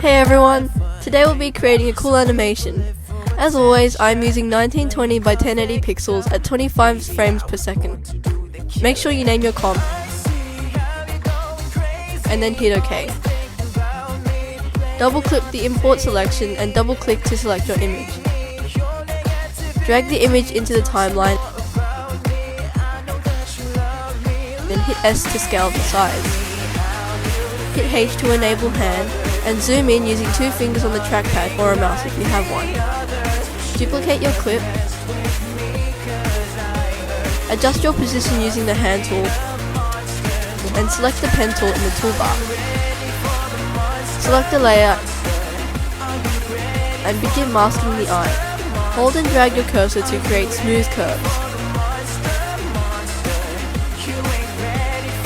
Hey everyone, today we'll be creating a cool animation. As always, I'm using 1920 by 1080 pixels at 25 frames per second. Make sure you name your comp, and then hit OK. Double click the import selection and double click to select your image. Drag the image into the timeline, then hit S to scale the size. Hit H to enable hand, and zoom in using 2 fingers on the trackpad or a mouse if you have one. Duplicate your clip. Adjust your position using the hand tool, and select the pen tool in the toolbar. Select the layer, and begin masking the eye. Hold and drag your cursor to create smooth curves.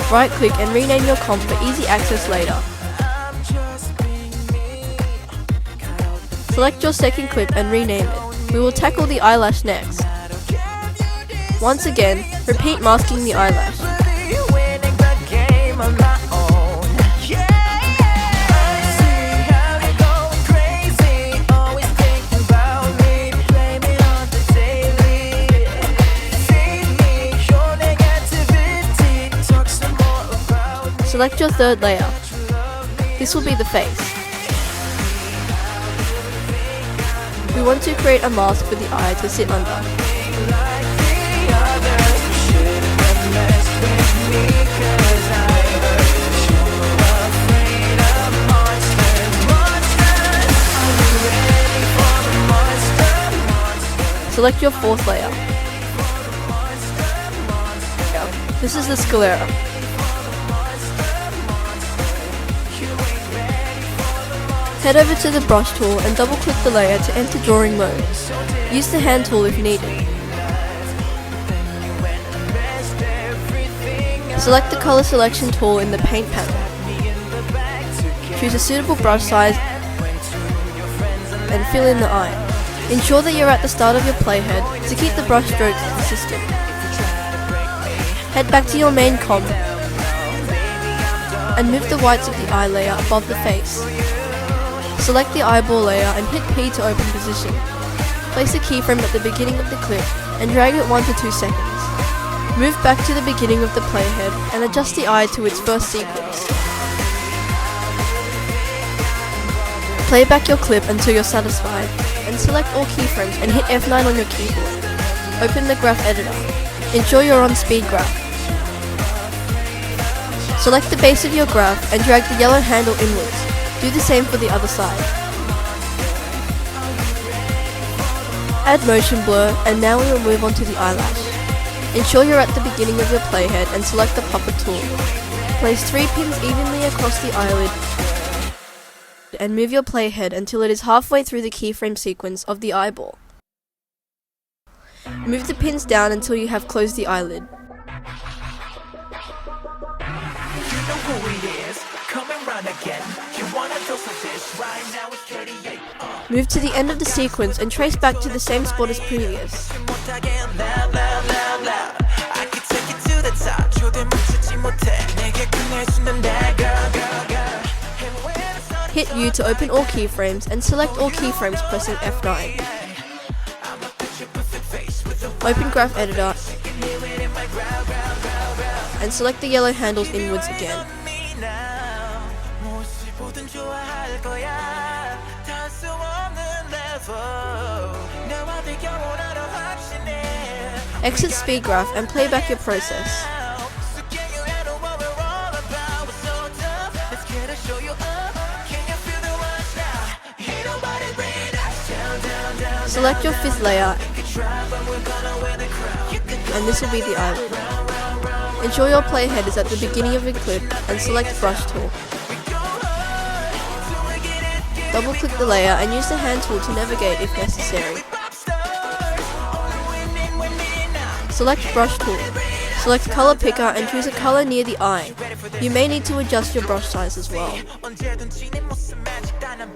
Right click and rename your comp for easy access later. Select your second clip and rename it. We will tackle the eyelash next. Once again, repeat masking the eyelash. Select your third layer. This will be the face. We want to create a mask for the eye to sit under. Select your fourth layer. This is the sclera. Head over to the brush tool and double click the layer to enter drawing mode. Use the hand tool if needed. Select the color selection tool in the paint panel. Choose a suitable brush size and fill in the eye. Ensure that you're at the start of your playhead to keep the brush strokes consistent. Head back to your main comp and move the whites of the eye layer above the face. Select the eyeball layer and hit P to open position. Place a keyframe at the beginning of the clip and drag it 1 to 2 seconds. Move back to the beginning of the playhead and adjust the eye to its first sequence. Play back your clip until you're satisfied and select all keyframes and hit F9 on your keyboard. Open the graph editor. Ensure you're on speed graph. Select the base of your graph and drag the yellow handle inwards. Do the same for the other side. Add motion blur, and now we will move on to the eyelash. Ensure you're at the beginning of your playhead and select the puppet tool. Place 3 pins evenly across the eyelid and move your playhead until it is halfway through the keyframe sequence of the eyeball. Move the pins down until you have closed the eyelid. Move to the end of the sequence and trace back to the same spot as previous. Hit U to open all keyframes and select all keyframes pressing F9. Open graph editor and select the yellow handles inwards again. Exit speed graph and play back your process. Select your 5th layer, and this will be the eyelid. Ensure your playhead is at the beginning of your clip and select brush tool. Double click the layer and use the hand tool to navigate if necessary. Select brush tool. Select color picker and choose a color near the eye. You may need to adjust your brush size as well.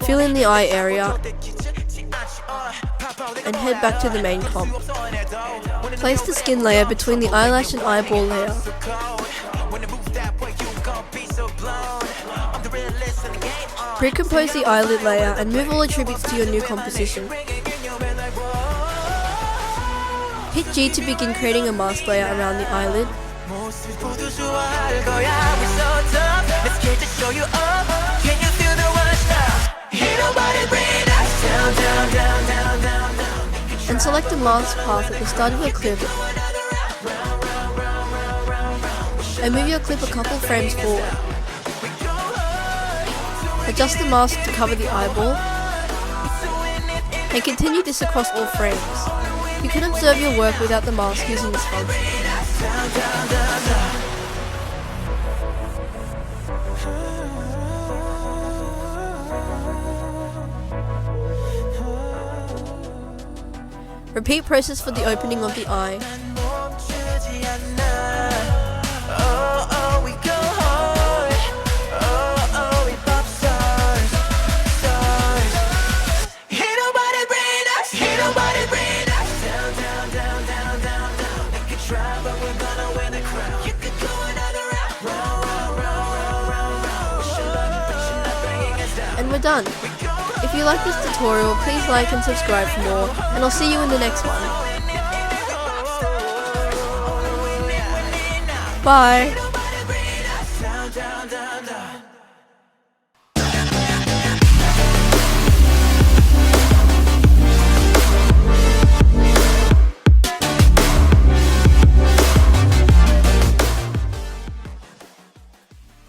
Fill in the eye area and head back to the main comp. Place the skin layer between the eyelash and eyeball layer. Recompose the eyelid layer and move all attributes to your new composition. Hit G to begin creating a mask layer around the eyelid. And select the mask path at the start of your clip. And move your clip a couple frames forward. Adjust the mask to cover the eyeball. And continue this across all frames. You can observe your work without the mask using this function. Repeat process for the opening of the eye. And we're done. If you like this tutorial, please like and subscribe for more, and I'll see you in the next one. Bye!